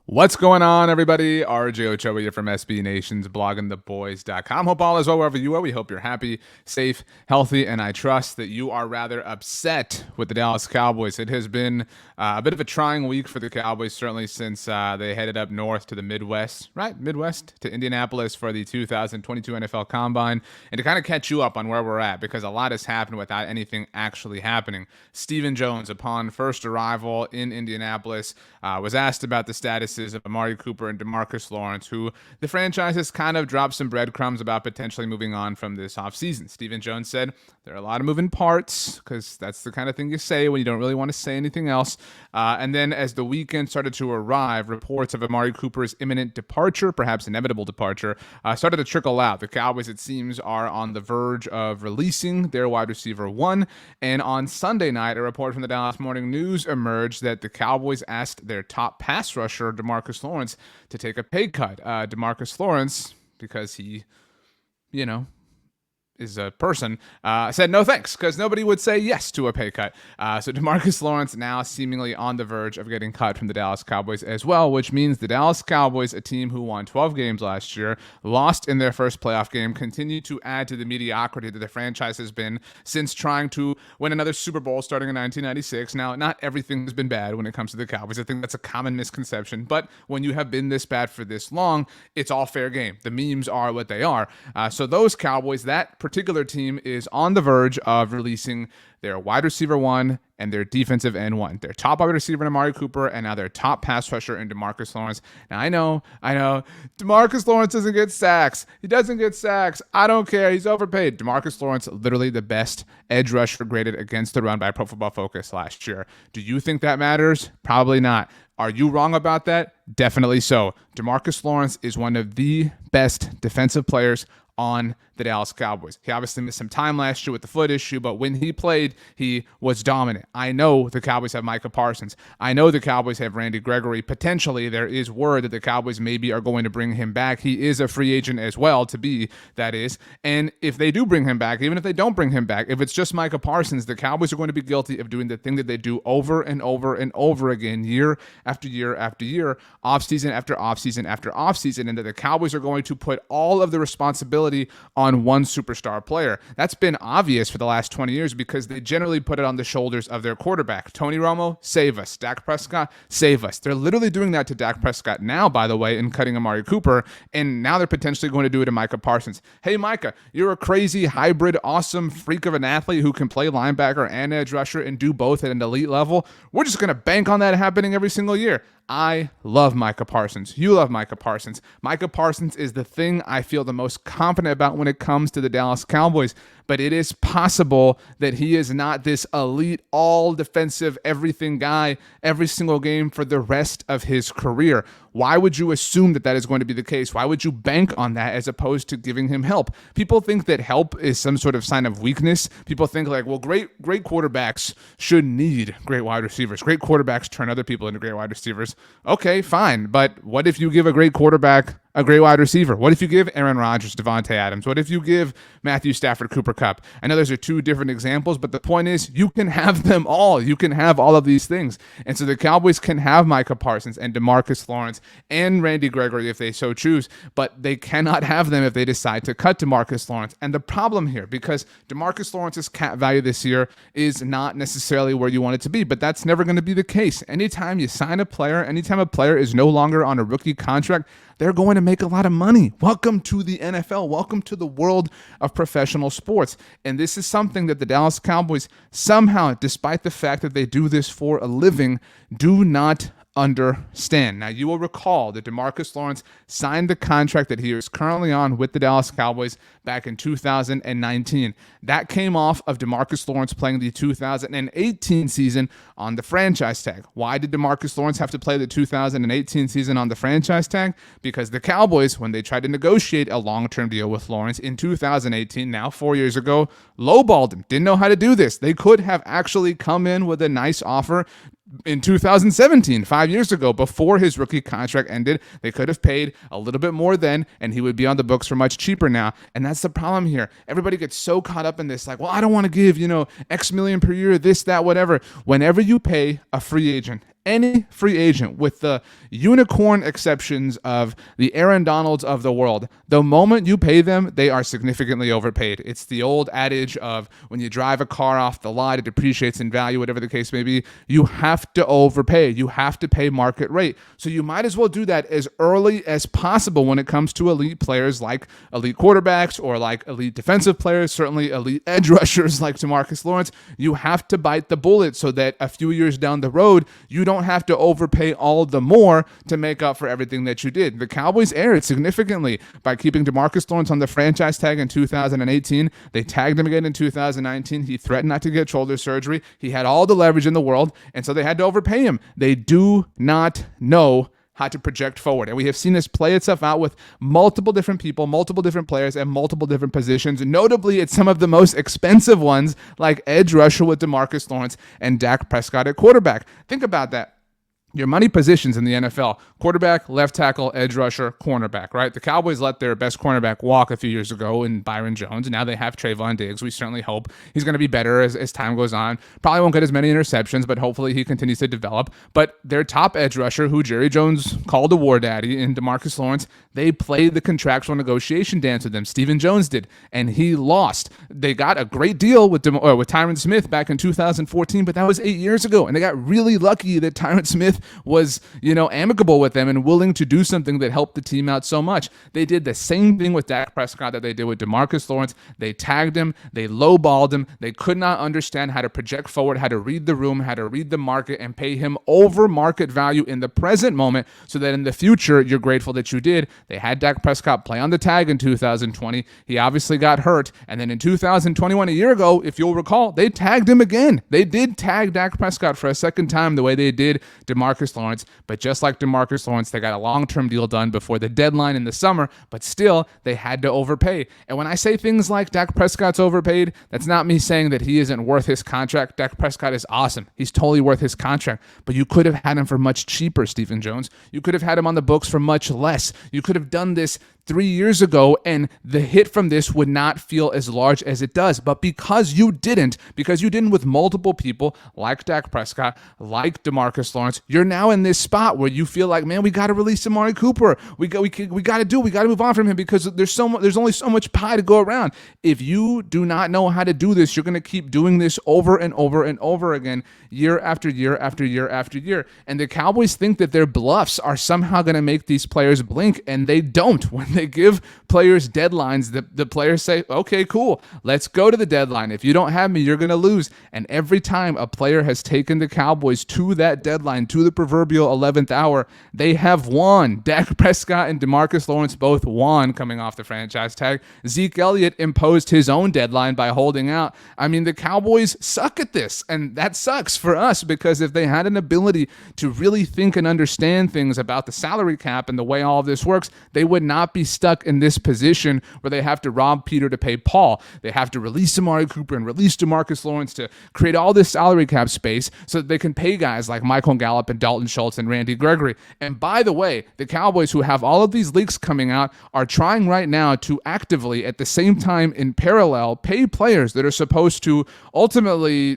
What's going on, everybody? RJ Ochoa here from SB Nation's bloggingtheboys.com. Hope all is well wherever you are. We hope you're happy, safe, healthy, and I trust that you are rather upset with the Dallas Cowboys. It has been a bit of a trying week for the Cowboys, certainly since they headed up north to the Midwest, right? Midwest to Indianapolis for the 2022 NFL Combine, and to kind of catch you up on where we're at, because a lot has happened without anything actually happening. Stephen Jones, upon first arrival in Indianapolis, was asked about the statuses of Amari Cooper and DeMarcus Lawrence, who the franchise has kind of dropped some breadcrumbs about potentially moving on from this offseason. Stephen Jones said there are a lot of moving parts, because that's the kind of thing you say when you don't really want to say anything else. And then as the weekend started to arrive, reports of Amari Cooper's imminent departure, perhaps inevitable departure, started to trickle out. The Cowboys, it seems, are on the verge of releasing their wide receiver one. And on Sunday night, a report from the Dallas Morning News emerged that the Cowboys asked their top pass rusher, DeMarcus Lawrence, to take a pay cut. DeMarcus Lawrence, because he, is a person, said no thanks, because nobody would say yes to a pay cut. So DeMarcus Lawrence now seemingly on the verge of getting cut from the Dallas Cowboys as well, which means the Dallas Cowboys, a team who won 12 games last year, lost in their first playoff game, continue to add to the mediocrity that the franchise has been since trying to win another Super Bowl starting in 1996. Now, not everything has been bad when it comes to the Cowboys. I think that's a common misconception, but when you have been this bad for this long, it's all fair game. The memes are what they are. So those Cowboys, that particular team, is on the verge of releasing their wide receiver one and their defensive end one. Their top wide receiver in Amari Cooper, and now their top pass rusher in DeMarcus Lawrence. Now I know, DeMarcus Lawrence doesn't get sacks. He doesn't get sacks. I don't care. He's overpaid. DeMarcus Lawrence, literally the best edge rusher graded against the run by Pro Football Focus last year. Do you think that matters? Probably not. Are you wrong about that? Definitely so. DeMarcus Lawrence is one of the best defensive players on the Dallas Cowboys. He obviously missed some time last year with the foot issue, but when he played, he was dominant. I know the Cowboys have Micah Parsons. I know the Cowboys have Randy Gregory. Potentially, there is word that the Cowboys maybe are going to bring him back. He is a free agent as well, that is. And if they do bring him back, even if they don't bring him back, if it's just Micah Parsons, the Cowboys are going to be guilty of doing the thing that they do over and over and over again, year after year after year, offseason after offseason after offseason, and that the Cowboys are going to put all of the responsibility on one superstar player. That's been obvious for the last 20 years because they generally put it on the shoulders of their quarterback. Tony Romo, save us. Dak Prescott, save us. They're literally doing that to Dak Prescott now, by the way, in cutting Amari Cooper, and now they're potentially going to do it to Micah Parsons. Hey, Micah, you're a crazy, hybrid, awesome freak of an athlete who can play linebacker and edge rusher and do both at an elite level. We're just going to bank on that happening every single year. I love Micah Parsons. You love Micah Parsons. Micah Parsons is the thing I feel the most confident about when it comes to the Dallas Cowboys, but it is possible that he is not this elite, all defensive, everything guy every single game for the rest of his career. Why would you assume that that is going to be the case? Why would you bank on that as opposed to giving him help? People think that help is some sort of sign of weakness. People think like, well, great quarterbacks should need great wide receivers. Great quarterbacks turn other people into great wide receivers. Okay, fine. But what if you give a great quarterback a great wide receiver? What if you give Aaron Rodgers, Devontae Adams? What if you give Matthew Stafford, Cooper Kupp? I know those are two different examples, but the point is you can have them all. You can have all of these things. And so the Cowboys can have Micah Parsons and DeMarcus Lawrence and Randy Gregory if they so choose, but they cannot have them if they decide to cut DeMarcus Lawrence. And the problem here, because DeMarcus Lawrence's cap value this year is not necessarily where you want it to be, but that's never going to be the case. Anytime you sign a player, anytime a player is no longer on a rookie contract, they're going to make a lot of money. Welcome to the NFL. Welcome to the world of professional sports. And this is something that the Dallas Cowboys somehow, despite the fact that they do this for a living, do not understand. Now, you will recall that DeMarcus Lawrence signed the contract that he is currently on with the Dallas Cowboys back in 2019. That came off of DeMarcus Lawrence playing the 2018 season on the franchise tag. Why did DeMarcus Lawrence have to play the 2018 season on the franchise tag? Because the Cowboys, when they tried to negotiate a long-term deal with Lawrence in 2018, now 4 years ago, lowballed him. Didn't know how to do this. They could have actually come in with a nice offer in 2017, 5 years ago, before his rookie contract ended. They could have paid a little bit more then, and he would be on the books for much cheaper now. And that's the problem here. Everybody gets so caught up in this, like, well, I don't want to give, X million per year, this, that, whatever. Whenever you pay a free agent any free agent, with the unicorn exceptions of the Aaron Donalds of the world, the moment you pay them, they are significantly overpaid. It's the old adage of when you drive a car off the lot, it depreciates in value, whatever the case may be. You have to overpay. You have to pay market rate. So you might as well do that as early as possible when it comes to elite players like elite quarterbacks or like elite defensive players, certainly elite edge rushers like DeMarcus Lawrence. You have to bite the bullet so that a few years down the road, you don't have to overpay all the more to make up for everything that you did. The Cowboys erred significantly by keeping DeMarcus Lawrence on the franchise tag in 2018. They tagged him again in 2019. He threatened not to get shoulder surgery. He had all the leverage in the world, and so they had to overpay him. They do not know how to project forward. And we have seen this play itself out with multiple different people, multiple different players, and multiple different positions. Notably, it's some of the most expensive ones, like edge rusher with DeMarcus Lawrence and Dak Prescott at quarterback. Think about that. Your money positions in the NFL: quarterback, left tackle, edge rusher, cornerback, right? The Cowboys let their best cornerback walk a few years ago in Byron Jones. Now they have Trayvon Diggs. We certainly hope he's going to be better as time goes on. Probably won't get as many interceptions, but hopefully he continues to develop. But their top edge rusher, who Jerry Jones called a war daddy, in DeMarcus Lawrence, they played the contractual negotiation dance with him. Stephen Jones did, and he lost. They got a great deal with Tyron Smith back in 2014, but that was 8 years ago, and they got really lucky that Tyron Smith was, amicable with them and willing to do something that helped the team out so much. They did the same thing with Dak Prescott that they did with DeMarcus Lawrence. They tagged him. They lowballed him. They could not understand how to project forward, how to read the room, how to read the market, and pay him over market value in the present moment so that in the future, you're grateful that you did. They had Dak Prescott play on the tag in 2020. He obviously got hurt. And then in 2021, a year ago, if you'll recall, they tagged him again. They did tag Dak Prescott for a second time the way they did DeMarcus Lawrence. But just like DeMarcus Lawrence, they got a long-term deal done before the deadline in the summer, but still, they had to overpay. And when I say things like Dak Prescott's overpaid, that's not me saying that he isn't worth his contract. Dak Prescott is awesome. He's totally worth his contract. But you could have had him for much cheaper, Stephen Jones. You could have had him on the books for much less. You could have done this 3 years ago, and the hit from this would not feel as large as it does. But because you didn't with multiple people like Dak Prescott, like DeMarcus Lawrence, you're now in this spot where you feel like, man, we got to release Amari Cooper. We got to move on from him because there's only so much pie to go around. If you do not know how to do this, you're going to keep doing this over and over and over again, year after year after year after year. And the Cowboys think that their bluffs are somehow going to make these players blink, and they don't. When they give players deadlines, the players say, okay, cool, let's go to the deadline. If you don't have me, you're going to lose. And every time a player has taken the Cowboys to that deadline, to the proverbial 11th hour, they have won. Dak Prescott and DeMarcus Lawrence both won coming off the franchise tag. Zeke Elliott imposed his own deadline by holding out. I mean, the Cowboys suck at this, and that sucks for us because if they had an ability to really think and understand things about the salary cap and the way all of this works, they would not be stuck in this position where they have to rob Peter to pay Paul. They have to release Amari Cooper and release DeMarcus Lawrence to create all this salary cap space so that they can pay guys like Michael Gallup and Dalton Schultz and Randy Gregory. And by the way, the Cowboys, who have all of these leaks coming out, are trying right now to actively, at the same time in parallel, pay players that are supposed to ultimately,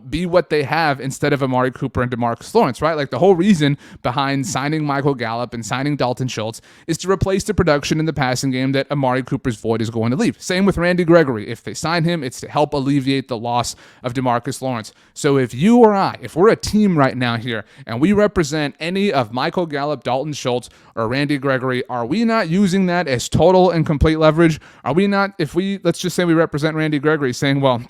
be what they have instead of Amari Cooper and DeMarcus Lawrence, right? Like the whole reason behind signing Michael Gallup and signing Dalton Schultz is to replace the production in the passing game that Amari Cooper's void is going to leave. Same with Randy Gregory. If they sign him, it's to help alleviate the loss of DeMarcus Lawrence. So if you or I, if we're a team right now here and we represent any of Michael Gallup, Dalton Schultz, or Randy Gregory, are we not using that as total and complete leverage? Are we not, let's just say we represent Randy Gregory, saying, well,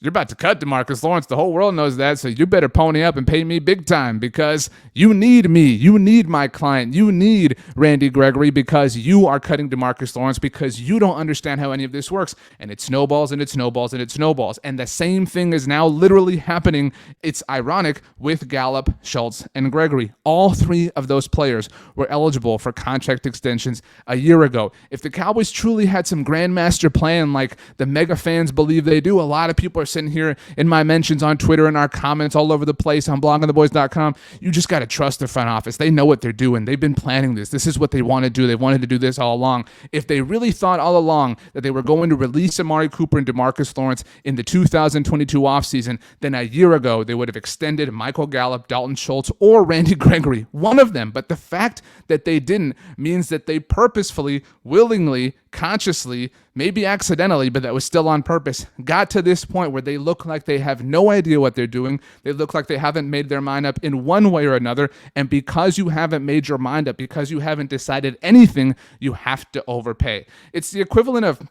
you're about to cut DeMarcus Lawrence. The whole world knows that, so you better pony up and pay me big time because you need me. You need my client. You need Randy Gregory because you are cutting DeMarcus Lawrence because you don't understand how any of this works. And it snowballs and it snowballs and it snowballs. And the same thing is now literally happening. It's ironic with Gallup, Schultz, and Gregory. All three of those players were eligible for contract extensions a year ago. If the Cowboys truly had some grandmaster plan like the mega fans believe they do, a lot of people are sitting here in my mentions on Twitter and our comments all over the place on bloggingtheboys.com. You just got to trust the front office. They know what they're doing. They've been planning this. This is what they want to do. They wanted to do this all along. If they really thought all along that they were going to release Amari Cooper and DeMarcus Lawrence in the 2022 offseason, then a year ago they would have extended Michael Gallup, Dalton Schultz, or Randy Gregory, one of them. But the fact that they didn't means that they purposefully, willingly, consciously, maybe accidentally, but that was still on purpose, got to this point where they look like they have no idea what they're doing. They look like they haven't made their mind up in one way or another. And because you haven't made your mind up, because you haven't decided anything, you have to overpay. It's the equivalent of,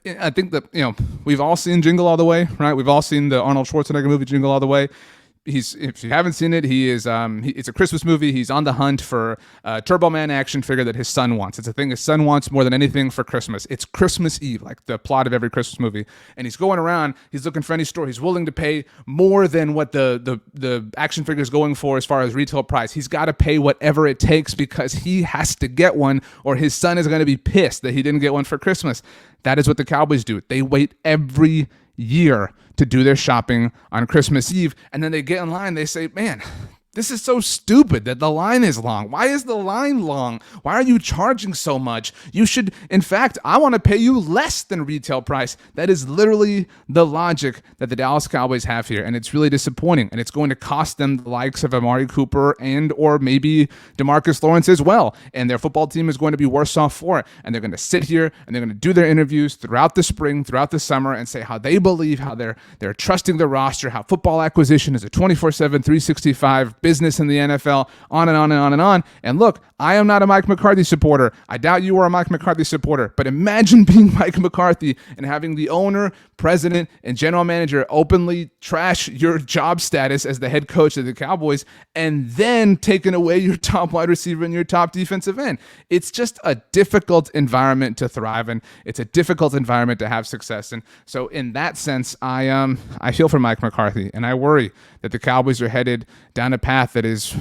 I think that, we've all seen Jingle All the Way, right? We've all seen the Arnold Schwarzenegger movie Jingle All the Way. If you haven't seen it, it's a Christmas movie. He's on the hunt for a Turbo Man action figure that his son wants. It's a thing his son wants more than anything for Christmas. It's Christmas Eve, like the plot of every Christmas movie. And he's going around, he's looking for any store. He's willing to pay more than what the action figure is going for as far as retail price. He's got to pay whatever it takes because he has to get one or his son is going to be pissed that he didn't get one for Christmas. That is what the Cowboys do. They wait every year to do their shopping on Christmas Eve, and then they get in line, they say, man, this is so stupid that the line is long. Why is the line long? Why are you charging so much? You should, in fact, I want to pay you less than retail price. That is literally the logic that the Dallas Cowboys have here, and it's really disappointing, and it's going to cost them the likes of Amari Cooper and or maybe DeMarcus Lawrence as well, and their football team is going to be worse off for it, and they're going to sit here, and they're going to do their interviews throughout the spring, throughout the summer, and say how they believe, how they're trusting the roster, how football acquisition is a 24/7, 365 business in the NFL, on and on and on and on. And look, I am not a Mike McCarthy supporter. I doubt you are a Mike McCarthy supporter, but imagine being Mike McCarthy and having the owner, president, and general manager openly trash your job status as the head coach of the Cowboys and then taking away your top wide receiver and your top defensive end. It's just a difficult environment to thrive in. It's a difficult environment to have success in. So in that sense, I feel for Mike McCarthy, and I worry that the Cowboys are headed down a path that is,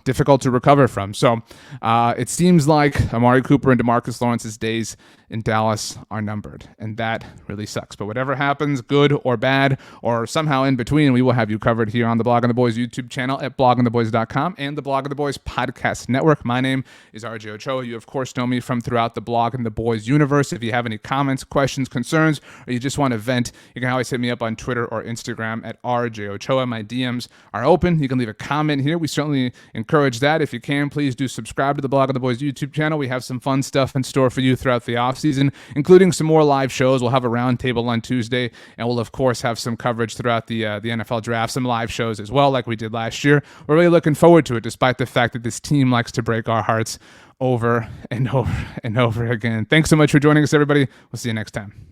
difficult to recover from. So it seems like Amari Cooper and DeMarcus Lawrence's days in Dallas are numbered, and that really sucks. But whatever happens, good or bad, or somehow in between, we will have you covered here on the Blogging the Boys YouTube channel at bloggingtheboys.com and the Blogging the Boys podcast network. My name is RJ Ochoa. You, of course, know me from throughout the Blogging the Boys universe. If you have any comments, questions, concerns, or you just want to vent, you can always hit me up on Twitter or Instagram at RJ Ochoa. My DMs are open. You can leave a comment here. We certainly encourage that. If you can, please do subscribe to the Blogging the Boys YouTube channel. We have some fun stuff in store for you throughout the offseason, including some more live shows. We'll have a roundtable on Tuesday, and we'll, of course, have some coverage throughout the NFL draft, some live shows as well, like we did last year. We're really looking forward to it, despite the fact that this team likes to break our hearts over and over and over again. Thanks so much for joining us, everybody. We'll see you next time.